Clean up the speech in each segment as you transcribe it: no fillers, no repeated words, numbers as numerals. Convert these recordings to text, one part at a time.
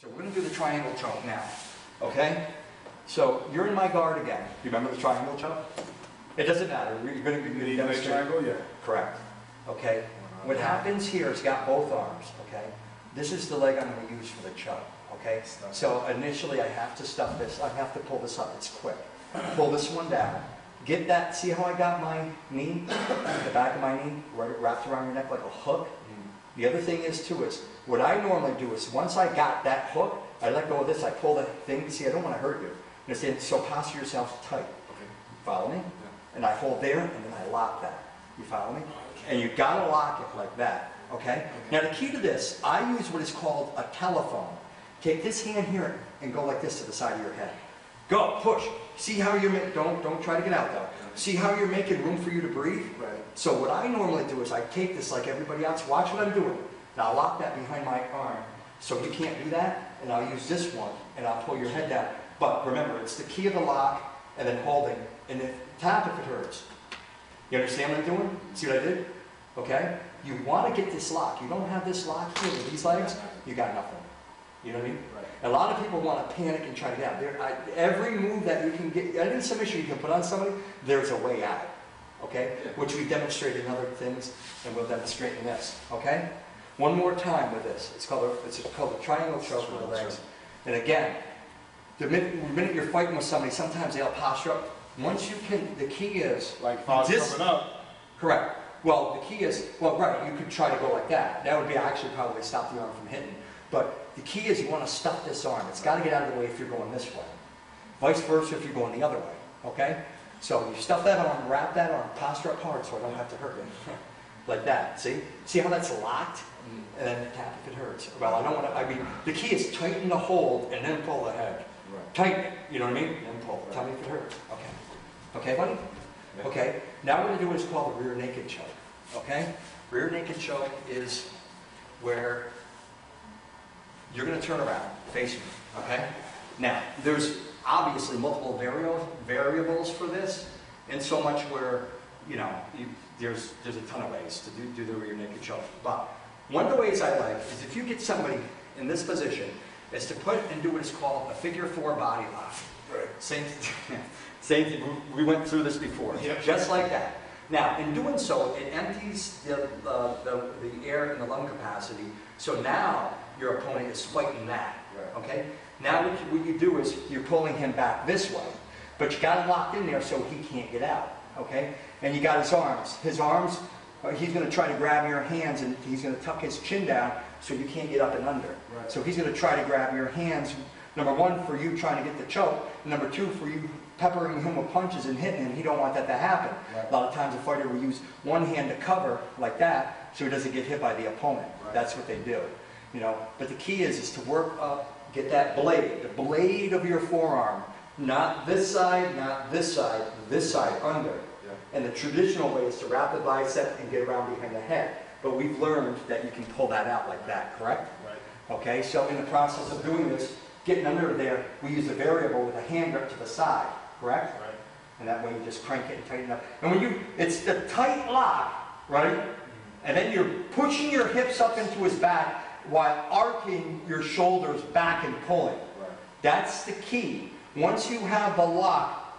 So we're going to do the triangle choke now, okay? So you're in my guard again. Do you remember the triangle choke? It doesn't matter. You're going to demonstrate. Triangle, yeah. Correct. Okay. What happens here is got both arms, okay? This is the leg I'm going to use for the choke, okay? So initially I have to stuff this. I have to pull this up. It's quick. Pull this one down. Get that. See how I got my knee, the back of my knee, wrapped around your neck like a hook? The other thing is too is, what I normally do is once I got that hook, I let go of this, I pull the thing. See, I don't want to hurt you. You understand? So posture yourself tight. Okay. Follow me? Yeah. And I hold there, and then I lock that. You follow me? And you gotta lock it like that. Okay? Now the key to this, I use what is called a telephone. Take this hand here and go like this to the side of your head. Go, push. See how you're making, don't try to get out though. See how you're making room for you to breathe? Right. So what I normally do is I take this like everybody else. Watch what I'm doing. Now I'll lock that behind my arm. So you can't do that. And I'll use this one and I'll pull your head down. But remember, it's the key of the lock and then holding. And then tap if it hurts. You understand what I'm doing? See what I did? Okay? You want to get this lock. You don't have this lock here with these legs, you got nothing. You know what I mean? Right. A lot of people want to panic and try to get out. Every move that you can get, any submission you can put on somebody, there's a way out. Okay? Yeah. Which we demonstrate in other things, and we'll demonstrate in this. Okay? One more time with this. It's called the triangle choke with the legs. And again, the minute you're fighting with somebody, sometimes they'll posture up. Once you can, the key is like this coming up. Correct. Well, the key is, well, right, you could try to go like that. That would be actually probably stop the arm from hitting. But the key is you want to stuff this arm. It's got to get out of the way if you're going this way. Vice versa if you're going the other way. Okay? So you stuff that arm, wrap that arm, posture up hard so I don't have to hurt you. Like that. See? See how that's locked? And then tap if it hurts. Well, I don't want to, I mean, the key is tighten the hold and then pull the head. Right. Tighten it. You know what I mean? And then pull. Tell me if it hurts. Okay. Okay, buddy? Yeah. Okay. Now what we're going to do is called the rear naked choke. Okay? Rear naked choke is where you're going to turn around, face me, okay? Now, there's obviously multiple variables for this, and so much where, you know, there's a ton of ways to do the rear naked choke. But one of the ways I like is if you get somebody in this position, is to put and do what is called a figure 4 body lock. Right. Same thing, we went through this before, yep. Just like that. Now, in doing so, it empties the air in the lung capacity, so now your opponent is fighting that, right. Okay? Now what you do is you're pulling him back this way, but you got him locked in there so he can't get out, okay? And you got his arms. His arms, he's going to try to grab your hands and he's going to tuck his chin down so you can't get up and under. Right. So he's going to try to grab your hands, number one, for you trying to get the choke, and number two, for you peppering him with punches and hitting him. You don't want that to happen. Right. A lot of times a fighter will use one hand to cover like that so he doesn't get hit by the opponent. Right. That's what they do. You know, but the key is to work up, get that blade, the blade of your forearm, not this side, this side, under. Yeah. And the traditional way is to wrap the bicep and get around behind the head. But we've learned that you can pull that out like that, correct? Right. Okay, so in the process of doing this, getting under there, we use a variable with a hand grip to the side, correct? Right. And that way you just crank it and tighten it up. And when it's the tight lock, right? And then you're pushing your hips up into his back while arcing your shoulders back and pulling. Right. That's the key. Once you have the lock,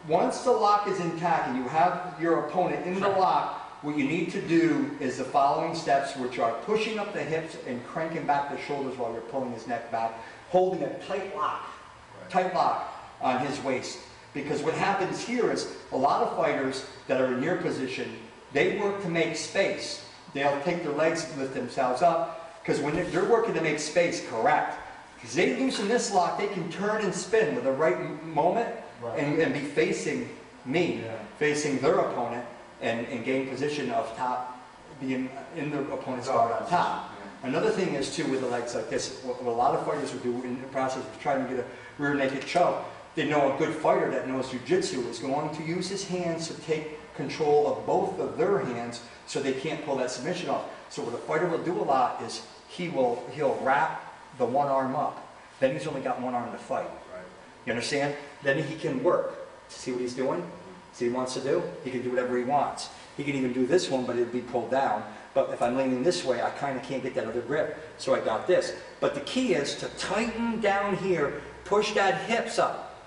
once the lock is intact and you have your opponent in the lock, what you need to do is the following steps, which are pushing up the hips and cranking back the shoulders while you're pulling his neck back, holding a tight lock on his waist. Because what happens here is a lot of fighters that are in your position, they work to make space. They'll take their legs and lift themselves up, because when they're working to make space, correct. Because they loosen this lock, they can turn and spin with the right moment, right. And be facing me, yeah. Facing their opponent, and gain position of top, being in the opponent's guard on top. Yeah. Another thing is too with the legs like this, what a lot of fighters will do in the process of trying to get a rear naked choke, they know a good fighter that knows jiu-jitsu is going to use his hands to take control of both of their hands so they can't pull that submission off. So what a fighter will do a lot is he'll wrap the one arm up. Then he's only got one arm to fight. Right. You understand? Then he can work. See what he's doing? See what he wants to do? He can do whatever he wants. He can even do this one, but it'd be pulled down. but if I'm leaning this way, I kind of can't get that other grip, so I got this. But the key is to tighten down here, push that hips up.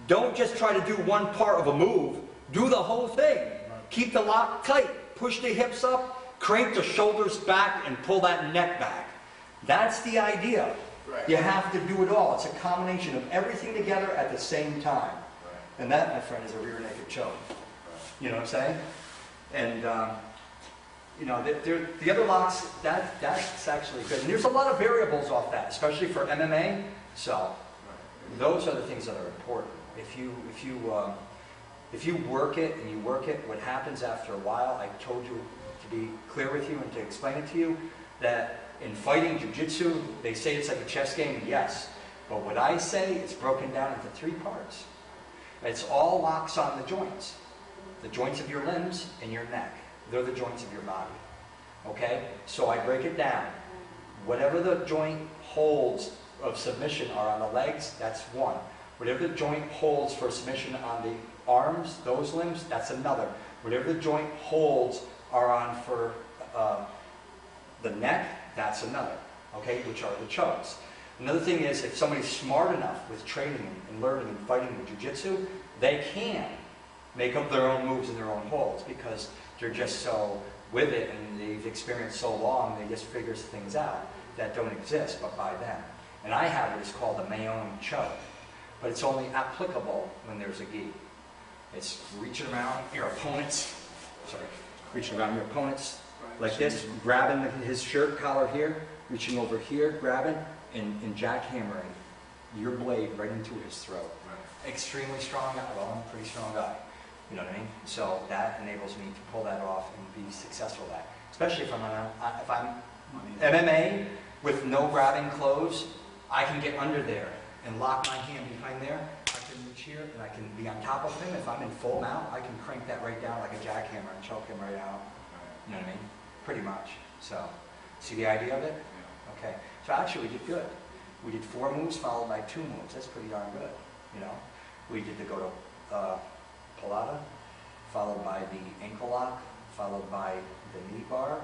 Don't just try to do one part of a move, do the whole thing. Keep the lock tight, push the hips up, crank the shoulders back, and pull that neck back. That's the idea. Right. You have to do it all. It's a combination of everything together at the same time. Right. And that, my friend, is a rear naked choke. Right. You know what I'm saying? And, you know, the other locks, that's actually good. And there's a lot of variables off that, especially for MMA. So those are the things that are important. If you work it and you work it, what happens after a while, I told you to be clear with you and to explain it to you, that in fighting jiu-jitsu, they say it's like a chess game, yes. But what I say, it's broken down into 3 parts. It's all locks on the joints. The joints of your limbs and your neck. They're the joints of your body. Okay? So I break it down. Whatever the joint holds of submission are on the legs, that's one. Whatever the joint holds for submission on the arms, those limbs, that's another. Whatever the joint holds are on for the neck, that's another. Okay? Which are the chokes. Another thing is, if somebody's smart enough with training and learning and fighting with jiu-jitsu, they can make up their own moves and their own holds because they're just so with it and they've experienced so long, they just figure things out that don't exist but by them. And I have what is called a Mahon choke, but it's only applicable when there's a gi. It's reaching around your opponents, reaching around your opponents like this, grabbing his shirt collar here, reaching over here, grabbing, and jackhammering your blade right into his throat. Extremely strong guy. Well, I'm a pretty strong guy. You know what I mean? So that enables me to pull that off and be successful at that. Especially if I'm MMA with no grabbing clothes, I can get under there and lock my hand behind there. I can reach here and I can be on top of him. If I'm in full mount, I can crank that right down like a jackhammer and choke him right out. You know what I mean? Pretty much. So, see the idea of it? Okay. So actually we did good. We did 4 moves followed by 2 moves. That's pretty darn good. You know? We did the go to Palada, followed by the ankle lock, followed by the knee bar,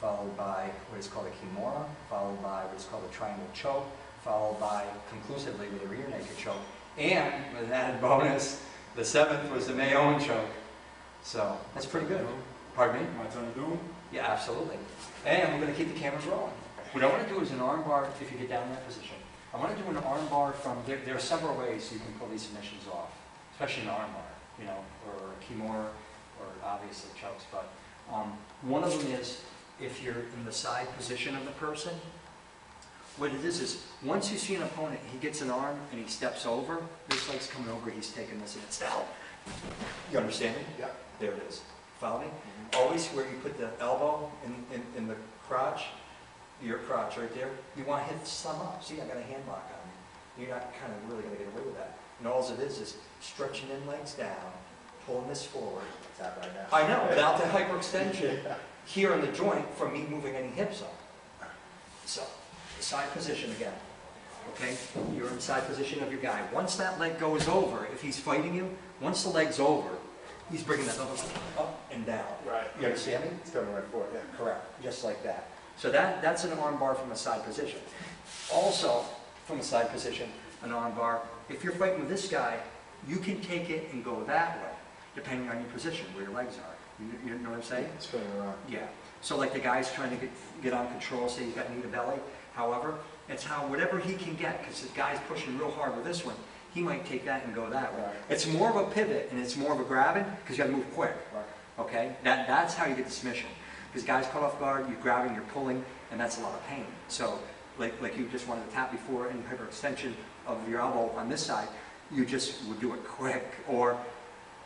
followed by what is called a kimura, followed by what is called a triangle choke, followed by conclusively with a rear naked choke, and with an added bonus, the 7th was the Mahon choke. So that's pretty good. Pardon me? My turn to do? Yeah, absolutely. And we're going to keep the cameras rolling. What I want to do is an arm bar if you get down in that position. I want to do an arm bar from, there are several ways you can pull these submissions off, especially an arm bar, you know, or a kimura, or obviously chokes. But one of them is if you're in the side position of the person, what it is once you see an opponent, he gets an arm and he steps over, this leg's coming over, he's taking this and it's down. You understand me? Yeah. There it is. Follow me? Always where you put the elbow in the crotch, your crotch right there, you want to hit some up. See, I got a hand lock on you. You're not kind of really going to get away with that. And all it is stretching in legs down, pulling this forward. It's that right now. I know, without the hyperextension here in the joint from me moving any hips up. So, side position again. Okay? You're in side position of your guy. Once that leg goes over, if he's fighting you, once the leg's over, he's bringing that up and down. Right. You understand me? It's coming right forward, yeah. Correct. Just like that. So that's an arm bar from a side position. Also, from a side position, an arm bar, if you're fighting with this guy, you can take it and go that way, depending on your position, where your legs are. You know what I'm saying? Spinning around. Yeah. So like the guy's trying to get on control, say he's got knee to belly. However, it's how whatever he can get, because this guy's pushing real hard with this one, he might take that and go that way. Right. It's more of a pivot and it's more of a grabbing, because you got to move quick. Right. Okay? That's how you get the submission. Because guys caught off guard, you're grabbing, you're pulling, and that's a lot of pain. So, like you just wanted to tap before, any hyperextension of your elbow on this side, you just would do it quick, or,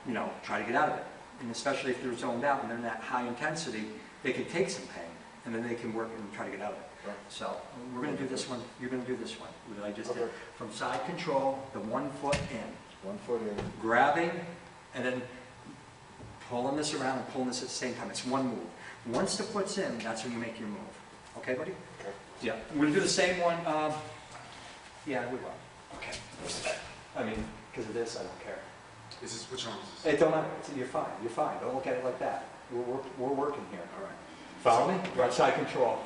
you know, try to get out of it. And especially if they're zoned out and they're in that high intensity, they can take some pain, and then they can work and try to get out of it. Right. So, we're going to do this one, you're going to do this one, that I just did. Okay. From side control, the 1 foot in. 1 foot in. Grabbing, and then pulling this around and pulling this at the same time. It's one move. Once the foot's in, that's when you make your move. Okay, buddy? Okay. Yeah. We're going to do the same one. Yeah, we will. Okay. I mean, because of this, I don't care. Is this, which one is this? It don't matter. You're fine. You're fine. Don't look at it like that. We're working here. All right. Follow me? You're on side control.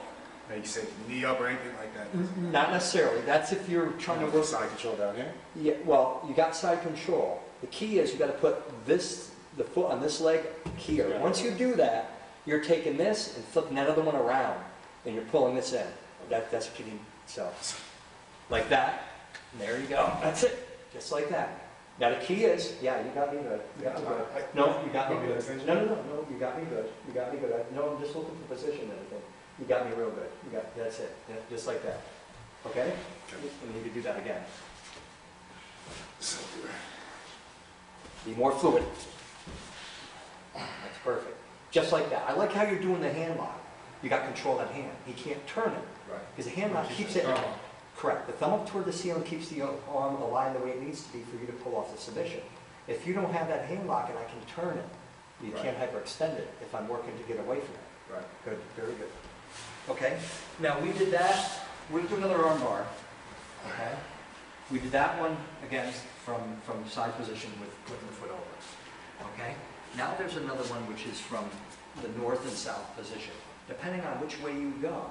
Now you said knee up or anything like that? Not necessarily. That's if you're trying to work. Side control down here? Yeah, well, you got side control. The key is you got to put the foot on this leg here. Yeah. Once you do that, you're taking this and flipping that other one around, and you're pulling this in. That's what you need. So, like that. And there you go. That's it. Just like that. Now the key is, yeah, you got me good. You got me good. No, you got me good. No, you got me good. You got me good. No, I'm just looking for position and everything. You got me real good. That's it. Yeah, just like that. Okay? And you can do that again. Be more fluid. That's perfect. Just like that. I like how you're doing the hand lock. You got control of that hand. He can't turn it. Right. Because the hand lock keeps it. Correct. The thumb up toward the ceiling keeps the arm aligned the way it needs to be for you to pull off the submission. If you don't have that hand lock and I can turn it, you can't hyperextend it if I'm working to get away from it. Right. Good. Very good. Okay. Now we did that. We'll do another arm bar. Okay. We did that one again from side position with putting the foot over. Okay. Now there's another one which is from the north and south position. Depending on which way you go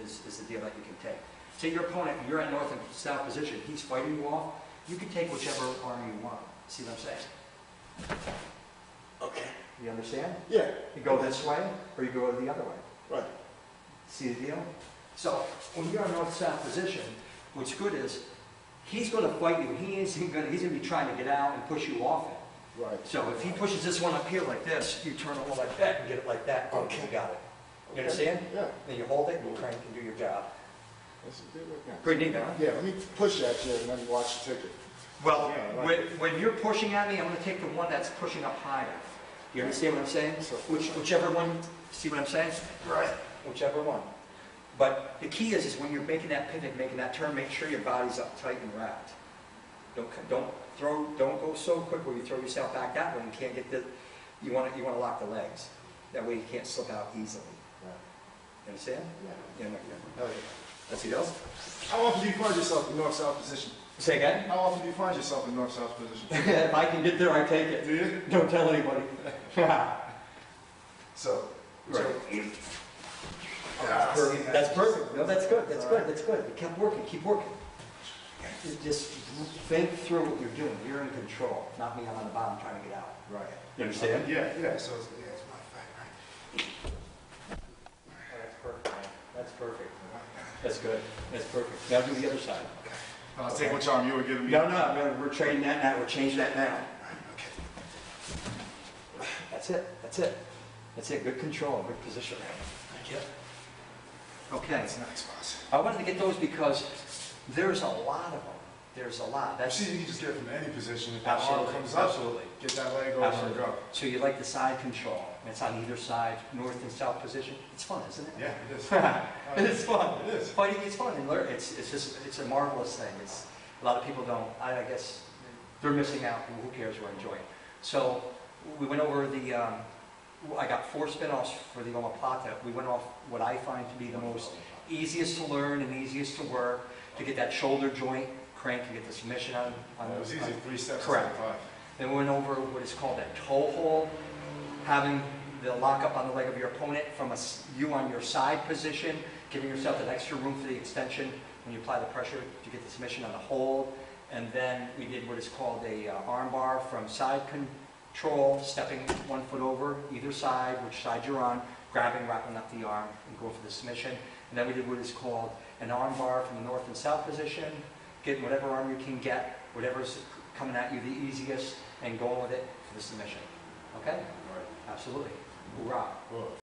is the deal that you can take. Say your opponent, you're at north and south position, he's fighting you off, you can take whichever arm you want. See what I'm saying? Okay. You understand? Yeah. You go this way, or you go the other way. Right. See the deal? So, when you're in north-south position, what's good is, he's going to fight you, he's going to be trying to get out and push you off it. Right. So if he pushes this one up here like this, you turn it over like that and get it like that, okay, you got it. You understand? Yeah. Then you hold it and you try and do your job. That's a good look now. Pretty neat, huh? Yeah, let me push that chair and then watch you take it. Well, Yeah, I like when you're pushing at me, I'm going to take the one that's pushing up higher. You understand what I'm saying? So, Whichever one, see what I'm saying? Right. Whichever one. But the key is when you're making that pivot, making that turn, make sure your body's up tight and wrapped. Don't go so quick where you throw yourself back that way and can't get the. You want to lock the legs. That way you can't slip out easily. Right. You understand? Yeah. Yeah. Okay. Let's see those. How often do you find yourself in north-south position? Say again? How often do you find yourself in north-south position? If I can get there, I take it. Do you? Don't tell anybody. So, Right. Yeah, That's perfect. No, that's good. That's good. That's good. You kept working. Keep working. Just think through what you're doing. You're in control, not me. I'm on the bottom trying to get out. Right. You understand? Yeah. So it's my fact, right? Oh, that's perfect, man. That's perfect. That's good. That's perfect. Now do the other side. I'll take which arm you were giving me. No, we're trading that now. We're changing that now. Okay. That's it. That's it. That's it. Good control. Good position. Thank you. Okay. That's nice, boss. I wanted to get those because there's a lot of them. There's a lot. That's See, you can just get it from any position. If that arm absolutely. comes up, Absolutely. get that leg over and go. So you like the side control. And it's on either side, north and south position. It's fun, isn't it? Yeah, it is. It's fun. It is. Fighting is fun and learn. It's a marvelous thing. It's a lot of people don't. I guess they're missing out. Who cares? We're enjoying. So we went over the. I got 4 spin-offs for the omoplata. We went off what I find to be the most easiest to learn and easiest to work to get that shoulder joint crank to get the submission on. It was easy. 3 steps. Correct. 5. Then we went over what is called that toe hold, having the lock up on the leg of your opponent from you on your side position, giving yourself that extra room for the extension when you apply the pressure to get the submission on the hold. And then we did what is called a arm bar from side control, stepping 1 foot over either side, which side you're on, grabbing, wrapping up the arm, and going for the submission. And then we did what is called an arm bar from the north and south position, getting whatever arm you can get, whatever's coming at you the easiest, and going with it for the submission. Okay? Right. Absolutely. Hoorah. Cool.